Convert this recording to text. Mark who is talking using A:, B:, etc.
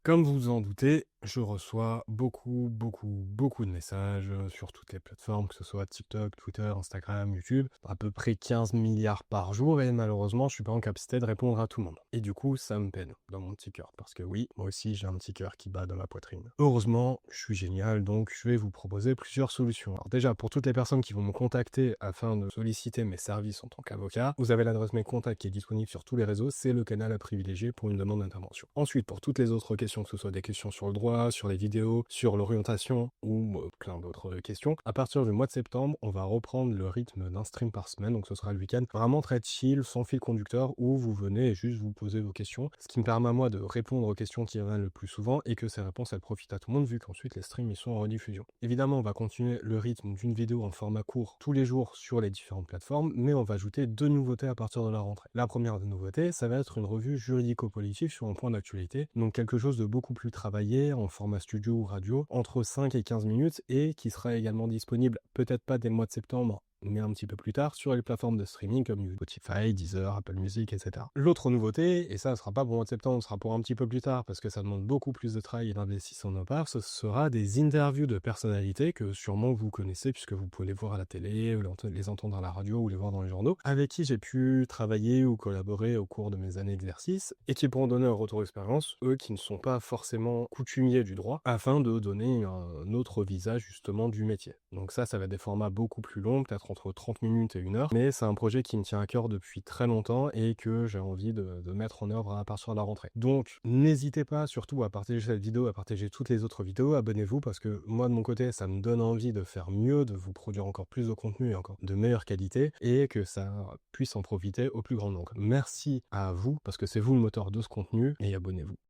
A: Comme vous vous en doutez, je reçois beaucoup de messages sur toutes les plateformes, que ce soit TikTok, Twitter, Instagram, YouTube, à peu près 15 milliards par jour, et malheureusement, je suis pas en capacité de répondre à tout le monde. Et du coup, ça me peine dans mon petit cœur, parce que oui, moi aussi, j'ai un petit cœur qui bat dans ma poitrine. Heureusement, je suis génial, donc je vais vous proposer plusieurs solutions. Alors déjà, pour toutes les personnes qui vont me contacter afin de solliciter mes services en tant qu'avocat, vous avez l'adresse mail contact qui est disponible sur tous les réseaux, c'est le canal à privilégier pour une demande d'intervention. Ensuite, pour toutes les autres questions, que ce soit des questions sur le droit, sur les vidéos, sur l'orientation ou plein d'autres questions, à partir du mois de septembre, on va reprendre le rythme d'un stream par semaine, donc ce sera le week-end, vraiment très chill, sans fil conducteur, où vous venez et juste vous poser vos questions, ce qui me permet à moi de répondre aux questions qui reviennent le plus souvent et que ces réponses elles profitent à tout le monde vu qu'ensuite les streams ils sont en rediffusion. Évidemment, on va continuer le rythme d'une vidéo en format court tous les jours sur les différentes plateformes, mais on va ajouter deux nouveautés à partir de la rentrée. La première des nouveautés, ça va être une revue juridico-politique sur un point d'actualité, donc quelque chose de beaucoup plus travaillé en format studio ou radio, entre 5 et 15 minutes, et qui sera également disponible, peut-être pas dès le mois de septembre, mais un petit peu plus tard, sur les plateformes de streaming comme Spotify, Deezer, Apple Music, etc. L'autre nouveauté, et ça ne sera pas pour le mois de septembre, ce sera pour un petit peu plus tard, parce que ça demande beaucoup plus de travail et d'investissement de nos part, ce sera des interviews de personnalités que sûrement vous connaissez, puisque vous pouvez les voir à la télé, les entendre à la radio ou les voir dans les journaux, avec qui j'ai pu travailler ou collaborer au cours de mes années d'exercice, et qui pourront donner un retour d'expérience, eux qui ne sont pas forcément coutumiers du droit, afin de donner un autre visage justement du métier. Donc ça va être des formats beaucoup plus longs, peut-être entre 30 minutes et 1 heure, mais c'est un projet qui me tient à cœur depuis très longtemps et que j'ai envie de mettre en œuvre à partir de la rentrée. Donc n'hésitez pas surtout à partager cette vidéo, à partager toutes les autres vidéos, abonnez-vous parce que moi de mon côté ça me donne envie de faire mieux, de vous produire encore plus de contenu et encore de meilleure qualité et que ça puisse en profiter au plus grand nombre. Merci à vous parce que c'est vous le moteur de ce contenu et abonnez-vous.